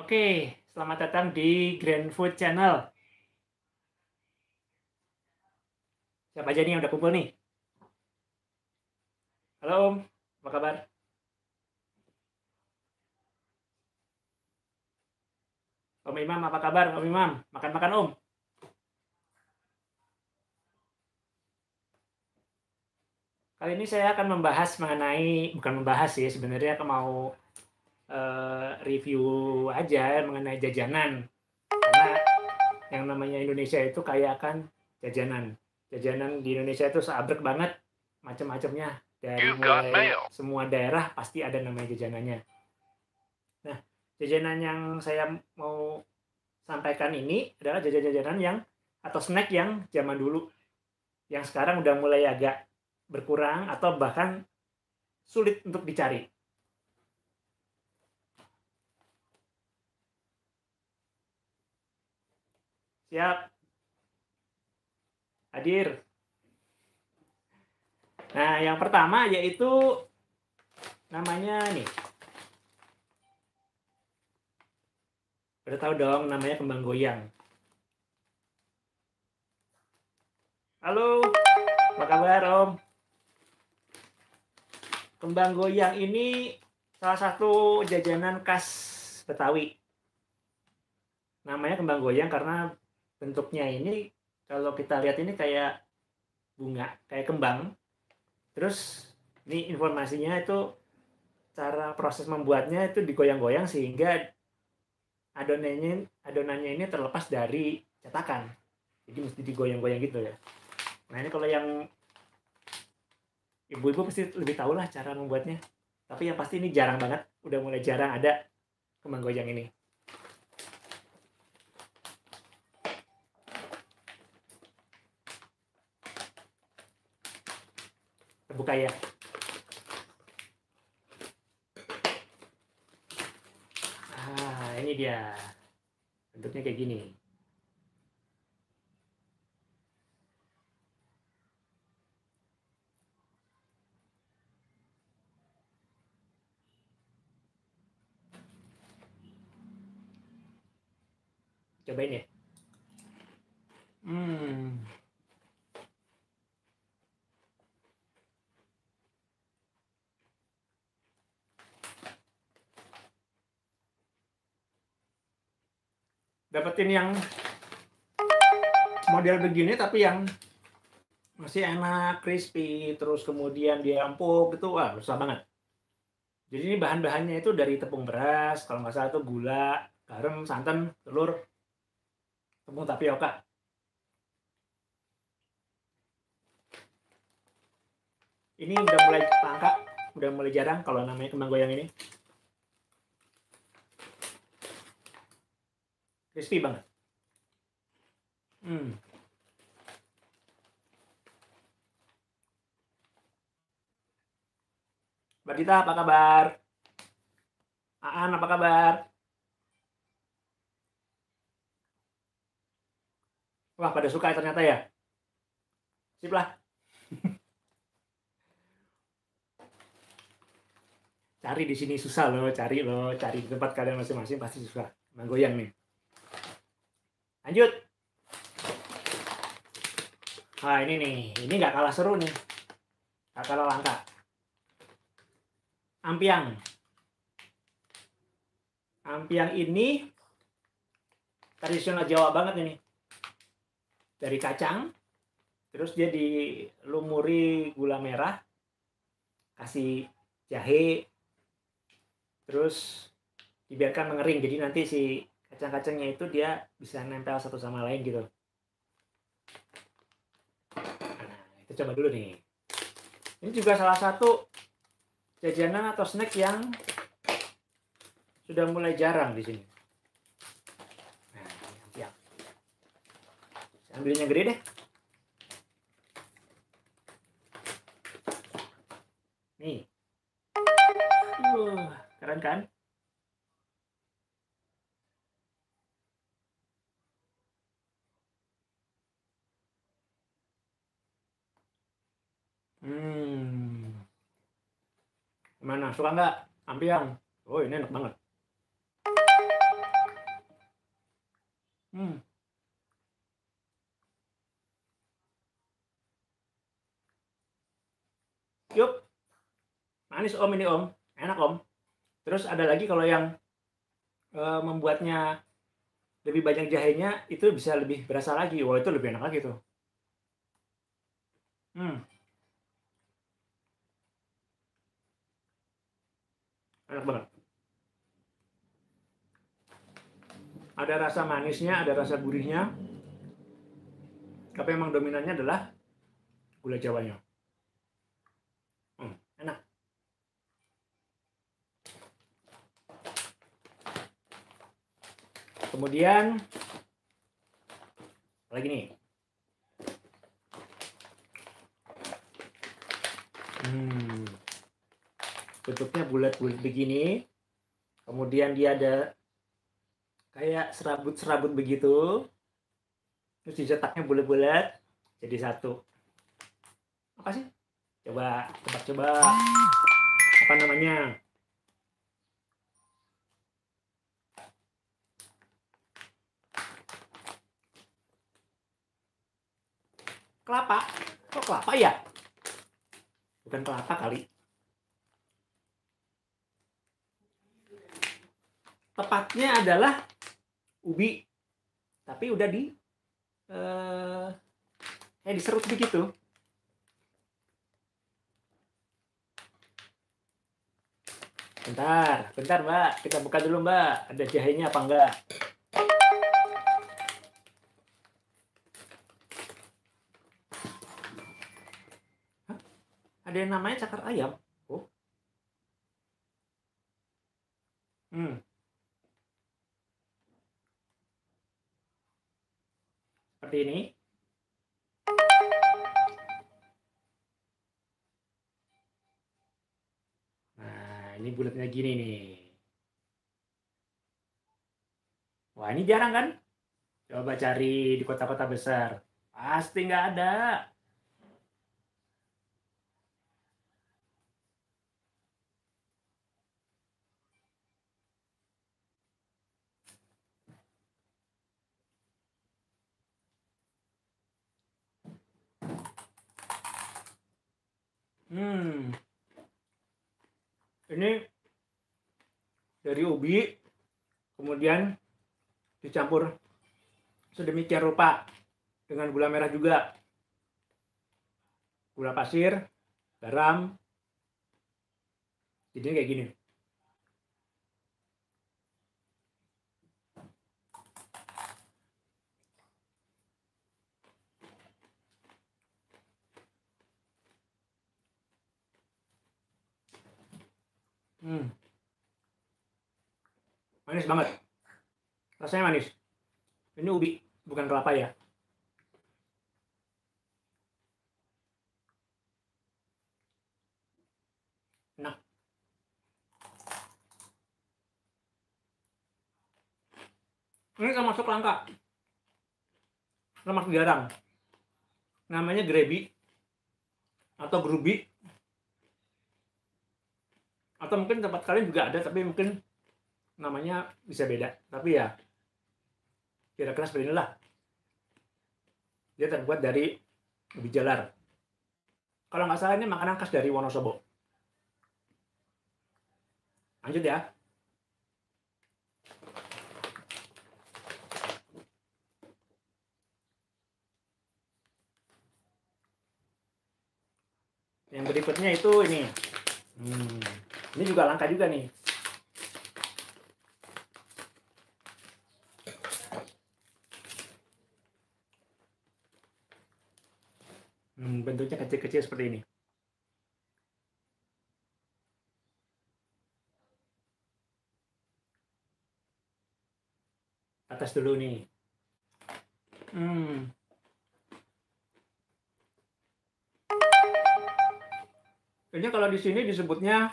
Oke, selamat datang di Grand Food Channel. Siapa aja nih yang udah kumpul nih? Halo Om, apa kabar? Om Imam, apa kabar Om Imam? Makan-makan Om. Kali ini saya akan membahas mengenai, bukan membahas sih, sebenarnya aku mau review aja mengenai jajanan. Karena yang namanya Indonesia itu kaya akan jajanan. Jajanan di Indonesia itu seabrek banget, macam-macamnya. Dari mulai semua daerah pasti ada namanya jajanannya. Nah, jajanan yang saya mau sampaikan ini adalah jajanan-jajanan yang atau snack yang zaman dulu yang sekarang udah mulai agak berkurang atau bahkan sulit untuk dicari. Siap, hadir. Nah, yang pertama yaitu namanya nih. Udah tahu dong namanya kembang goyang. Halo, apa kabar Om? Kembang goyang ini salah satu jajanan khas Betawi. Namanya kembang goyang karena bentuknya ini kalau kita lihat ini kayak bunga, kayak kembang. Terus ini informasinya itu cara proses membuatnya itu digoyang-goyang sehingga adonannya ini terlepas dari cetakan. Jadi mesti digoyang-goyang gitu ya. Nah ini kalau yang ibu-ibu pasti lebih tahu lah cara membuatnya. Tapi yang pasti ini jarang banget, udah mulai jarang ada kembang goyang ini. Terbuka ya. Ah, ini dia. Bentuknya kayak gini. Cobain ya. Hmm. Dapetin yang model begini tapi yang masih enak, crispy, terus kemudian dia empuk gitu, wah susah banget. Jadi ini bahan-bahannya itu dari tepung beras, kalau nggak salah itu gula, garam, santan, telur, tepung tapioka. Ini udah mulai langka, udah mulai jarang kalau namanya kembang goyang ini. Crispy banget. Hmm. Mbak Dita, apa kabar? Aan, apa kabar? Wah, pada suka ternyata ya. Sip lah. Cari di sini susah loh, cari loh, cari di tempat kalian masing-masing pasti susah. Kembang goyang nih. Lanjut. Nah, ini nih. Ini nggak kalah seru nih. Nggak kalah langka. Ampiang. Ampiang ini tradisional Jawa banget ini. Dari kacang, terus dia dilumuri gula merah, kasih jahe, terus dibiarkan mengering. Jadi nanti si kacang-kacangnya itu dia bisa nempel satu sama lain gitu. Nah, itu coba dulu nih. Ini juga salah satu jajanan atau snack yang sudah mulai jarang di sini. Nah, ampiang. Saya ambilin yang gede deh. Nih. Keren kan? Gimana? Suka nggak ampiang? Oh, ini enak banget. Hmm. Yuk, manis Om ini Om, enak Om. Terus ada lagi kalau yang membuatnya lebih banyak jahenya itu bisa lebih berasa lagi. Wah itu lebih enak lagi tuh. Hmm, enak banget. Ada rasa manisnya, ada rasa gurihnya. Tapi emang dominannya adalah gula Jawanya. Enak. Kemudian lagi nih. Bentuknya bulat-bulat begini. Kemudian dia ada kayak serabut-serabut begitu. Terus dicetaknya bulat-bulat jadi satu. Apa sih? Coba, coba. Apa namanya? Kelapa. Kok kelapa ya? Bukan kelapa kali. Tepatnya adalah ubi. Tapi udah diserut begitu. Bentar, bentar Mbak. Kita buka dulu Mbak. Ada jahenya apa enggak? Hah? Ada yang namanya cakar ayam. Oh. Seperti ini. Nah, ini bulatnya gini nih. Wah, ini jarang kan? Coba cari di kota-kota besar. Pasti nggak ada. Ini dari ubi, kemudian dicampur sedemikian rupa dengan gula merah juga, gula pasir, garam, jadi kayak gini. Manis banget, rasanya manis. Ini ubi, bukan kelapa ya. Nah, ini termasuk langka, termasuk jarang. Namanya grebi atau grubi, atau mungkin tempat kalian juga ada, tapi mungkin namanya bisa beda. Tapi ya kira-kira seperti inilah. Dia terbuat dari ubi jalar. Kalau nggak salah ini makanan khas dari Wonosobo. Lanjut ya. Yang berikutnya itu ini. Ini juga langka juga nih. Bentuknya kecil-kecil seperti ini. Atas dulu nih. Ini kalau di sini disebutnya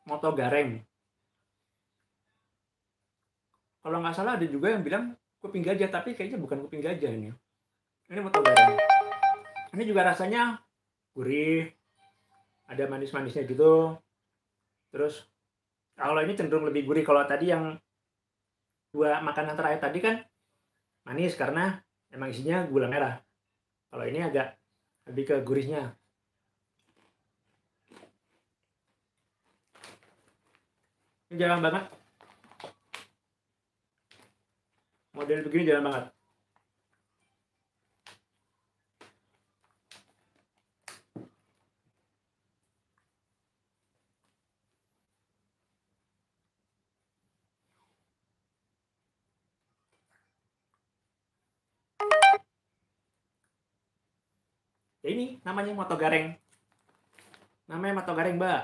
moto gareng. Kalau nggak salah ada juga yang bilang kuping gajah, tapi kayaknya bukan kuping gajah ini. Ini moto gareng. Ini juga rasanya gurih, ada manis-manisnya gitu. Terus kalau ini cenderung lebih gurih. Kalau tadi yang dua makanan terakhir tadi kan manis karena emang isinya gula merah. Kalau ini agak lebih ke gurihnya. Ini jarang banget. Model begini jarang banget. Ya ini namanya moto gareng. Namanya moto gareng, Mbak.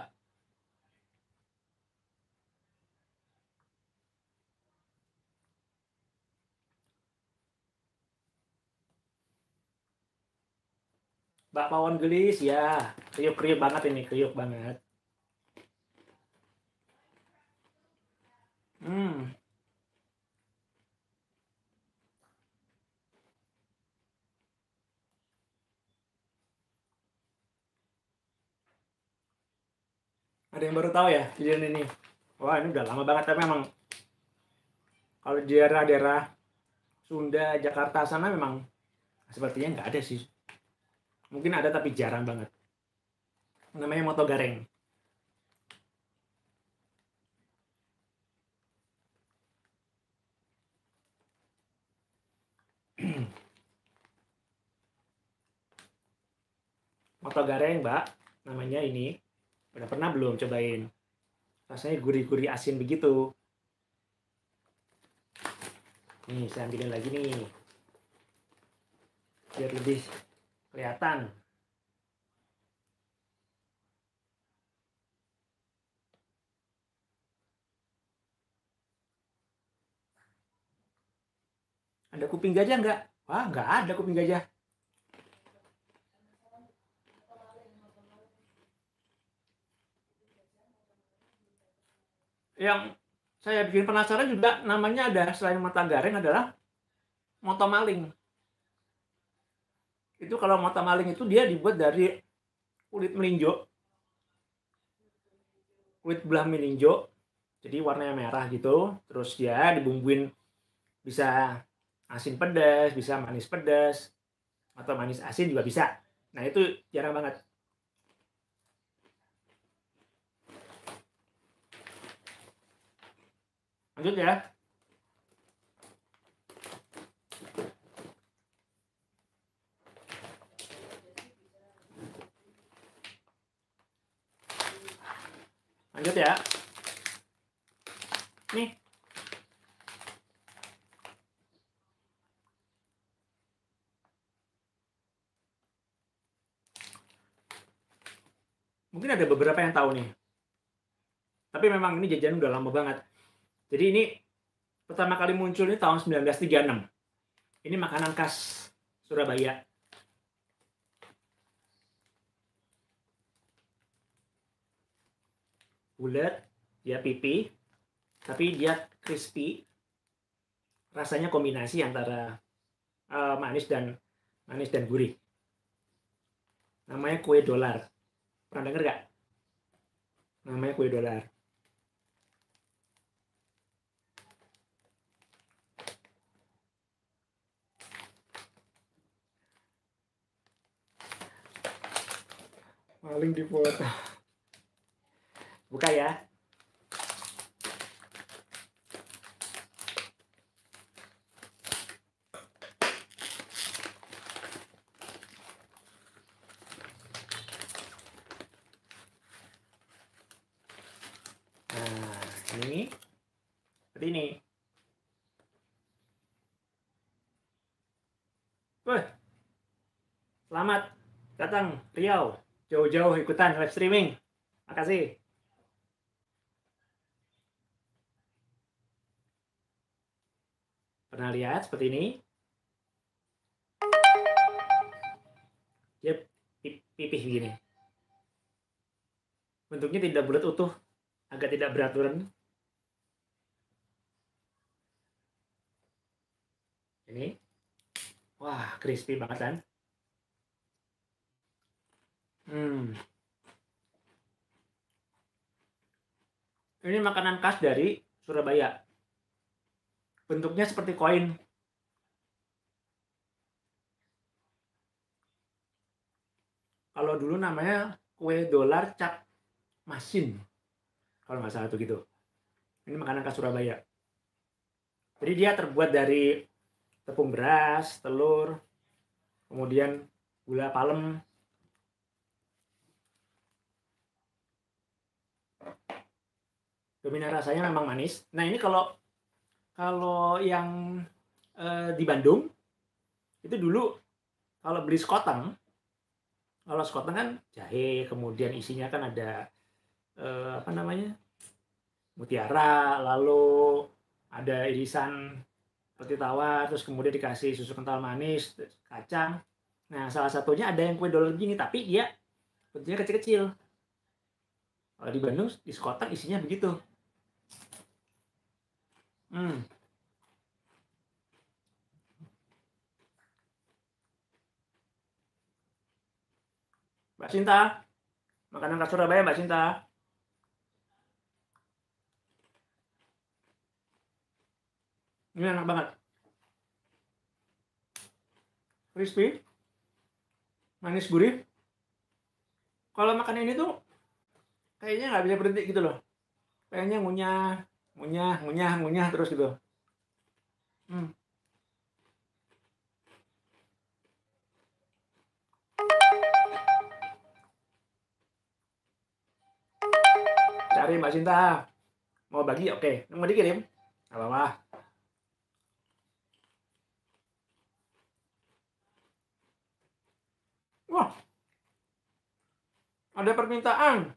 Mbak Pawon gelis ya. Kriuk-kriuk banget ini, kriuk banget. Hmm. Ada yang baru tahu ya kejadian ini. Wah, ini udah lama banget tapi memang kalau di daerah-daerah Sunda, Jakarta sana memang sepertinya nggak ada sih. Mungkin ada tapi jarang banget. Namanya moto gareng. Moto gareng, Mbak. Namanya ini. Udah pernah belum cobain? Rasanya gurih-gurih asin begitu. Nih, saya ambilin lagi nih. Biar lebih kelihatan. Ada kuping gajah nggak? Wah, nggak ada kuping gajah. Yang saya bikin penasaran juga namanya ada selain mata gareng adalah moto maling. Itu kalau mata maling itu dia dibuat dari kulit melinjo, kulit belah melinjo, jadi warnanya merah gitu. Terus dia dibumbuin bisa asin pedas, bisa manis pedas, atau manis asin juga bisa. Nah itu jarang banget. Lanjut ya. Lanjut ya. Nih. Mungkin ada beberapa yang tahu nih. Tapi memang ini jajanan udah lama banget. Jadi ini pertama kali muncul ini tahun 1936. Ini makanan khas Surabaya. Bulat, dia pipi, tapi dia crispy. Rasanya kombinasi antara manis dan gurih. Namanya kue dolar. Pernah denger nggak? Namanya kue dolar. Maling di foto. Buka ya. Nah, ini seperti ini. Wah, selamat datang Riau. Jauh-jauh ikutan live streaming. Makasih. Pernah lihat seperti ini? Dia pipih begini. Bentuknya tidak bulat utuh, agak tidak beraturan. Ini. Wah, crispy banget kan? Ini makanan khas dari Surabaya. Bentuknya seperti koin. Kalau dulu namanya kue dolar cap masin, kalau nggak salah tuh gitu. Ini makanan khas Surabaya. Jadi dia terbuat dari tepung beras, telur, kemudian gula palem. Dominan rasanya memang manis. Nah ini kalau kalau yang di Bandung itu dulu kalau beli sekoteng, kalau sekoteng kan jahe, kemudian isinya kan ada apa namanya, mutiara, lalu ada irisan roti tawar, terus kemudian dikasih susu kental manis, kacang. Nah salah satunya ada yang kue dolar gini, tapi dia bentuknya kecil-kecil. Kalau di Bandung di sekoteng isinya begitu. Hmm. Mbak Sinta, makanan khas Surabaya Mbak Sinta. Ini enak banget. Crispy, manis gurih. Kalau makan ini tuh kayaknya nggak bisa berhenti gitu loh. Kayaknya ngunyah, ngunyah, ngunyah, ngunyah terus gitu. Hmm. Cari Mbak Sinta. Mau bagi? Oke. Mau dikirim? Nggak apa-apa. Wah, ada permintaan.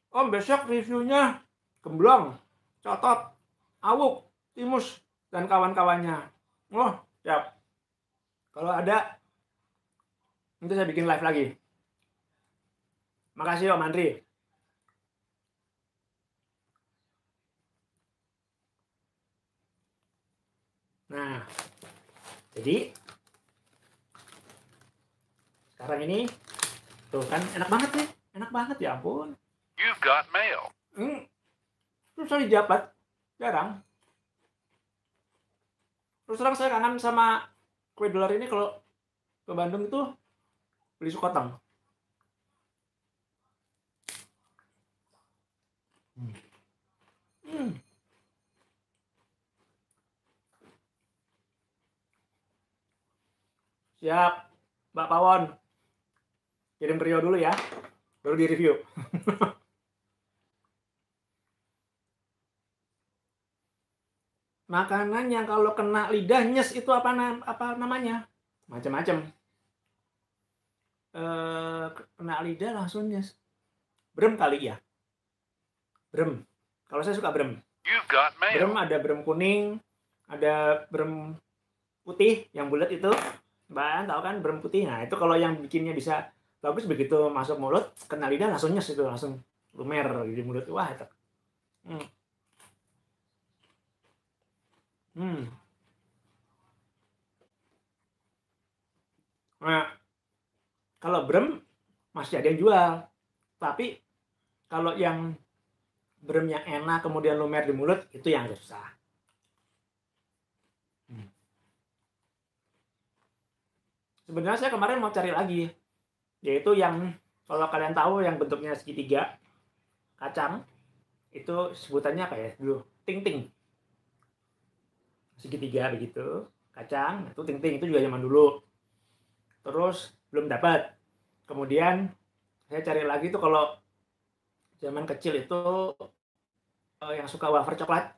Om, besok reviewnya gemblong, cotot, awuk, timus, dan kawan-kawannya. Wah, siap. Kalau ada, nanti saya bikin live lagi. Makasih Om Andri. Nah, jadi sekarang ini tuh kan enak banget nih, enak banget ya ampun. You've got mail. Susah didapat, jarang. Terus terang saya kangen sama kue dolar ini. Kalau ke Bandung itu beli sekoteng. Siap, Mbak Pawon. Kirim Rio dulu ya, baru di review. Makanan yang kalau kena lidah nyes itu apa namanya? Macam-macam. Kena lidah langsung nyes. Brem kali ya. Brem. Kalau saya suka brem. You've got mail. Brem ada brem kuning, ada brem putih yang bulat itu. Mbak tahu kan brem putih? Nah itu kalau yang bikinnya bisa bagus, begitu masuk mulut, kena lidah langsung nyes itu, langsung lumer di mulut. Wah itu. Nah, kalau brem masih ada yang jual, tapi kalau yang bremnya enak kemudian lumer di mulut itu yang susah. Sebenarnya saya kemarin mau cari lagi, yaitu yang kalau kalian tahu yang bentuknya segitiga, kacang, itu sebutannya apa ya dulu? Ting-ting. Segitiga begitu, kacang, itu ting-ting, itu juga zaman dulu. Terus belum dapat. Kemudian saya cari lagi tuh kalau zaman kecil itu yang suka wafer coklat.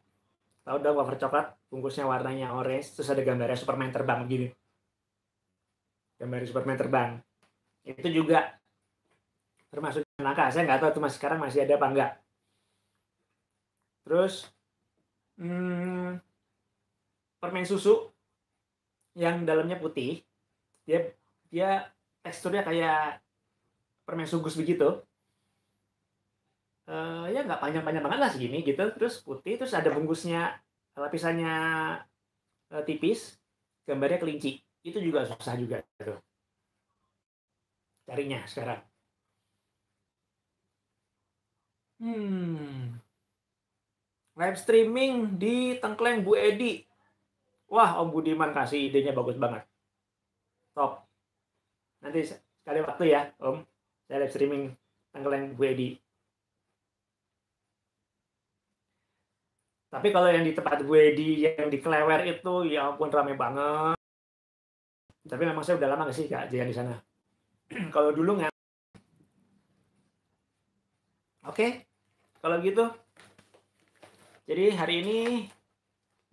Tahu dong wafer coklat, bungkusnya warnanya orange, terus ada gambarnya Superman terbang begini. Gambar Superman terbang. Itu juga termasuk langka. Saya nggak tahu itu sekarang masih ada apa enggak. Terus permen susu yang dalamnya putih, dia teksturnya kayak permen sugus begitu. Ya nggak panjang-panjang banget lah, segini gitu, terus putih, terus ada bungkusnya, lapisannya tipis, gambarnya kelinci. Itu juga susah juga tuh carinya sekarang. Live streaming di Tengkleng Bu Edi. Wah, Om Budiman kasih idenya bagus banget. Top. Nanti sekali waktu ya, Om. Saya live streaming tanggalan Bu Edi. Tapi kalau yang di tempat Bu Edi yang di Klewer itu, ya ampun rame banget. Tapi memang saya udah lama nggak sih Kak jajan di sana. Kalau dulu nggak. Oke, kalau gitu. Jadi hari ini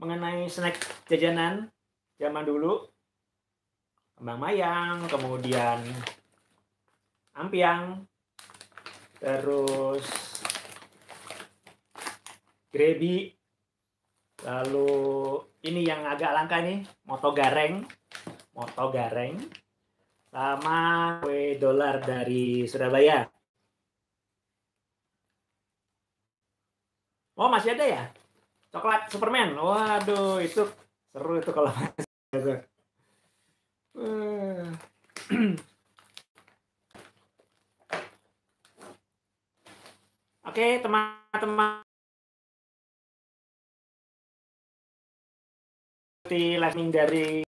mengenai snack jajanan zaman dulu, kembang mayang, kemudian ampiang, terus grebi, lalu ini yang agak langka nih, moto gareng, sama kue dolar dari Surabaya. Oh masih ada ya? Coklat Superman. Waduh, itu seru itu kalau masih ada. Oke, teman-teman di live dari